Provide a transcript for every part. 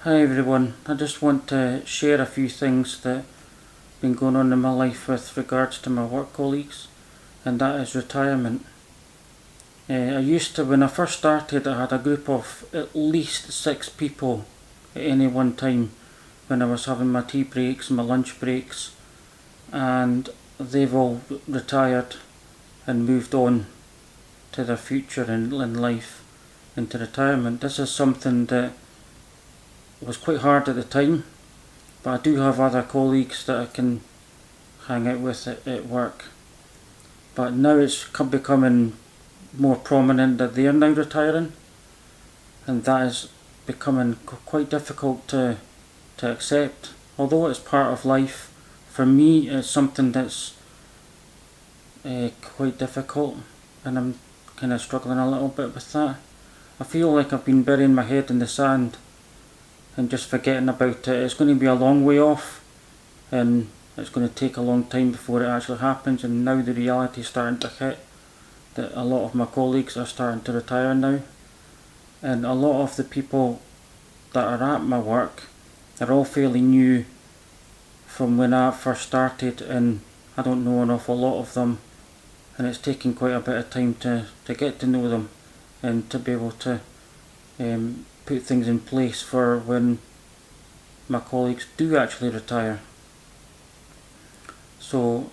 Hi everyone, I just want to share a few things that have been going on in my life with regards to my work colleagues, and that is retirement. When I first started, I had a group of at least 6 people at any one time when I was having my tea breaks, my lunch breaks, and they've all retired and moved on to their future in life, into retirement. This is something that was quite hard at the time, but I do have other colleagues that I can hang out with at work. But now it's becoming more prominent that they are now retiring, and that is becoming quite difficult to accept. Although it's part of life, for me it's something that's quite difficult, and I'm kind of struggling a little bit with that. I feel like I've been burying my head in the sand and just forgetting about it. It's going to be a long way off, and it's going to take a long time before it actually happens, and now the reality is starting to hit that a lot of my colleagues are starting to retire now, and a lot of the people that are at my work are all fairly new from when I first started, and I don't know an awful lot of them, and it's taking quite a bit of time to get to know them and to be able to put things in place for when my colleagues do actually retire. So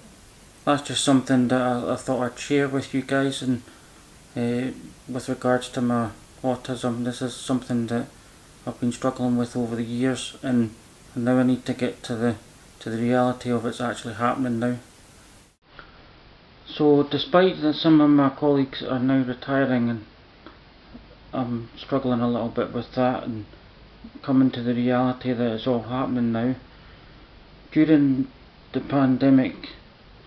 that's just something that I thought I'd share with you guys, and with regards to my autism, this is something that I've been struggling with over the years, and now I need to get to the reality of it's actually happening now. So despite that some of my colleagues are now retiring, and I'm struggling a little bit with that and coming to the reality that it's all happening now, during the pandemic,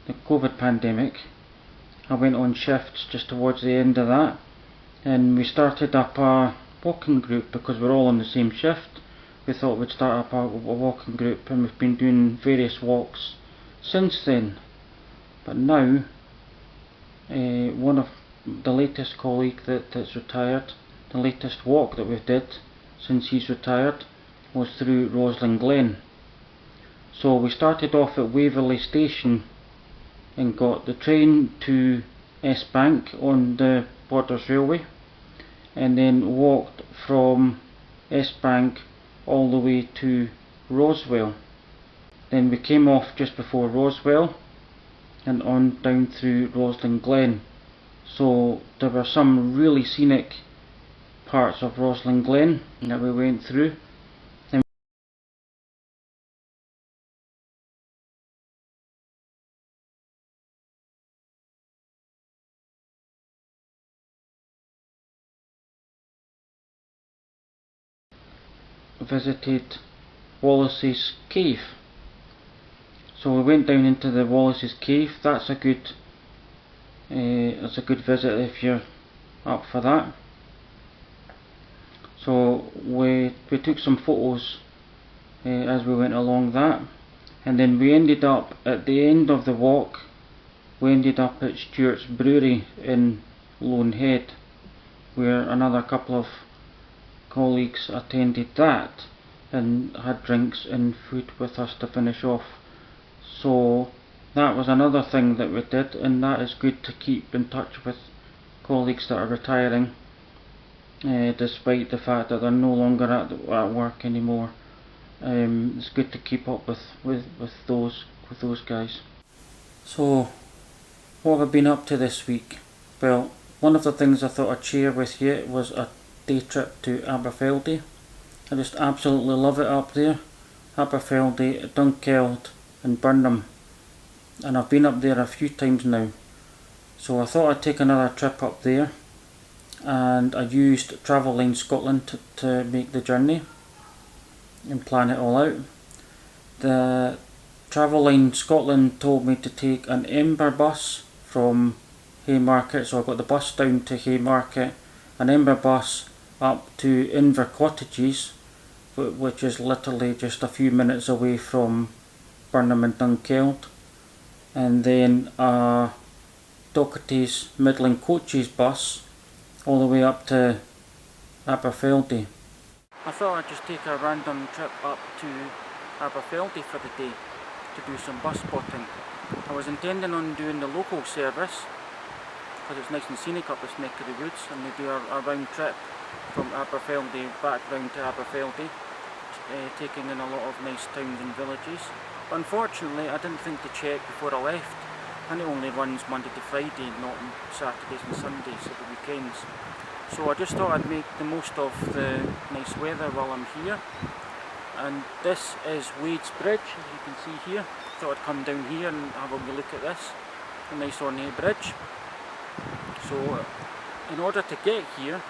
the COVID pandemic, I went on shifts just towards the end of that, and we started up a walking group because we're all on the same shift. We thought we'd start up a walking group, and we've been doing various walks since then. But now, one of the latest colleague that's retired, the latest walk that we've did since he's retired was through Roslyn Glen. So we started off at Waverley Station and got the train to S Bank on the Borders Railway, and then walked from S Bank all the way to Roswell. Then we came off just before Roswell and on down through Roslyn Glen. So there were some really scenic parts of Roslyn Glen that we went through. Then we visited Wallace's Cave. So we went down into the Wallace's Cave. That's a good visit if you're up for that. So we took some photos as we went along that, and then we ended up at the end of the walk. We ended up at Stuart's Brewery in Lone Head, where another couple of colleagues attended that and had drinks and food with us to finish off. So that was another thing that we did, and that is good to keep in touch with colleagues that are retiring, despite the fact that they're no longer at work anymore. It's good to keep up with those guys. So what have I been up to this week? Well, one of the things I thought I'd share with you was a day trip to Aberfeldy. I just absolutely love it up there. Aberfeldy, Dunkeld and Burnham, and I've been up there a few times now. So I thought I'd take another trip up there, and I used Travel Line Scotland to make the journey and plan it all out. The Travel Line Scotland told me to take an Ember bus from Haymarket, so I got the bus down to Haymarket, an Ember bus up to Inver Cottages, which is literally just a few minutes away from Burnham and Dunkeld, and then a Doherty's Midland Coaches bus all the way up to Aberfeldy. I thought I'd just take a random trip up to Aberfeldy for the day to do some bus spotting. I was intending on doing the local service because it's nice and scenic up this neck of the woods, and they do a round trip from Aberfeldy back round to Aberfeldy, taking in a lot of nice towns and villages. But unfortunately I didn't think to check before I left, and it only runs Monday to Friday, not on Saturdays and Sundays at the weekends. So I just thought I'd make the most of the nice weather while I'm here. And this is Wade's Bridge, as you can see here. Thought I'd come down here and have a wee look at this, a nice ornate bridge. So in order to get here,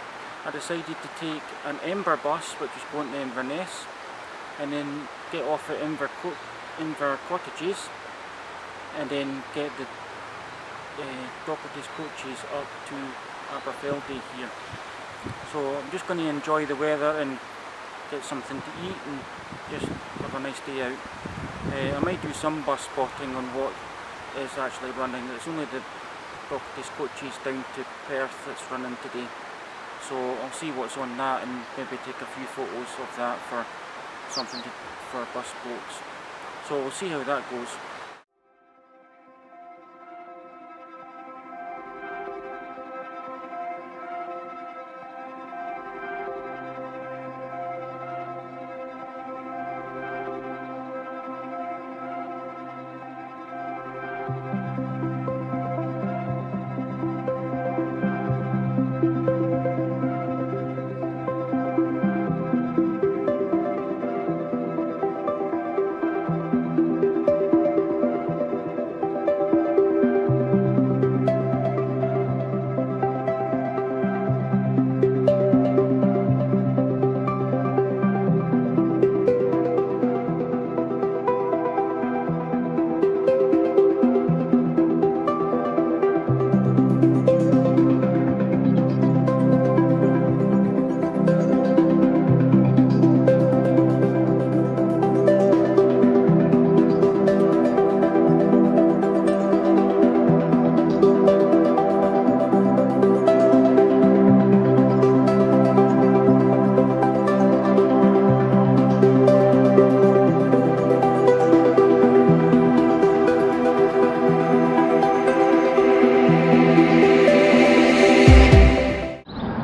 I decided to take an Ember bus, which is going to Inverness, and then get off at Inver Cottages, and then get the Docherty's coaches up to Aberfeldy here. So I'm just going to enjoy the weather and get something to eat and just have a nice day out. I might do some bus spotting on what is actually running. It's only the Docherty's coaches down to Perth that's running today. So I'll see what's on that and maybe take a few photos of that for something for bus boats. So we'll see how that goes.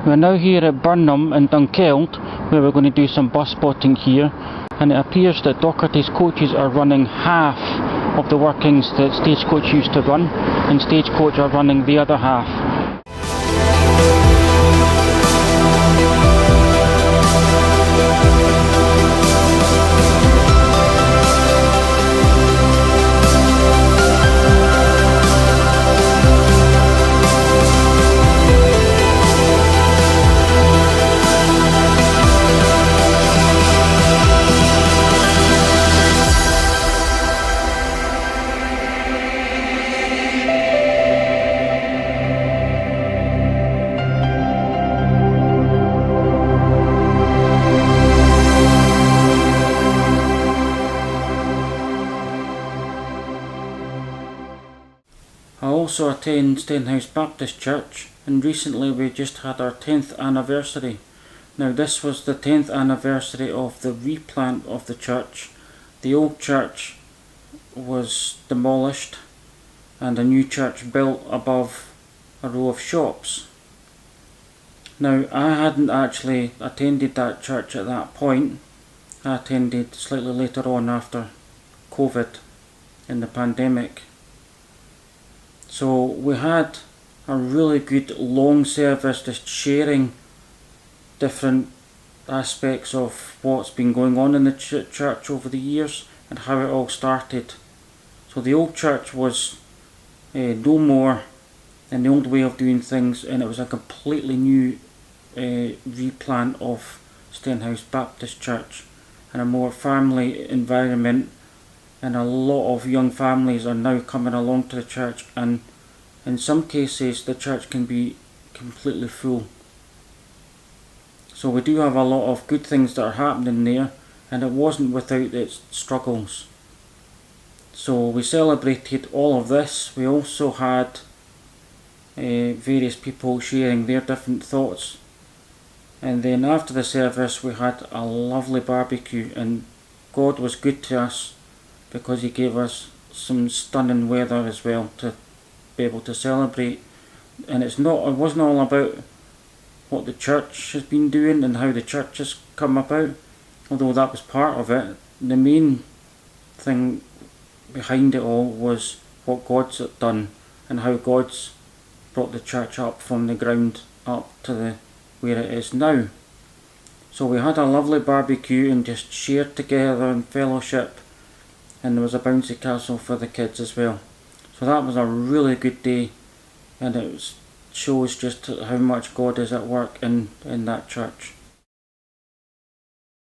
We're now here at Burnham in Dunkeld, where we're going to do some bus spotting here, and it appears that Docherty's coaches are running half of the workings that Stagecoach used to run, and Stagecoach are running the other half. I also attend Stenhouse Baptist Church, and recently we just had our 10th anniversary. Now this was the 10th anniversary of the replant of the church. The old church was demolished and a new church built above a row of shops. Now I hadn't actually attended that church at that point. I attended slightly later on after COVID in the pandemic. So we had a really good long service, just sharing different aspects of what's been going on in the church over the years and how it all started. So the old church was no more in the old way of doing things, and it was a completely new replant of Stenhouse Baptist Church and a more family environment. And a lot of young families are now coming along to the church, and in some cases the church can be completely full. So we do have a lot of good things that are happening there, and it wasn't without its struggles. So we celebrated all of this. We also had various people sharing their different thoughts And then after the service we had a lovely barbecue, and God was good to us because he gave us some stunning weather as well to be able to celebrate. And it wasn't all about what the church has been doing and how the church has come about, although that was part of it. The main thing behind it all was what God's done and how God's brought the church up from the ground up to where it is now. So we had a lovely barbecue and just shared together in fellowship, and there was a bouncy castle for the kids as well. So that was a really good day, and it shows just how much God is at work in that church.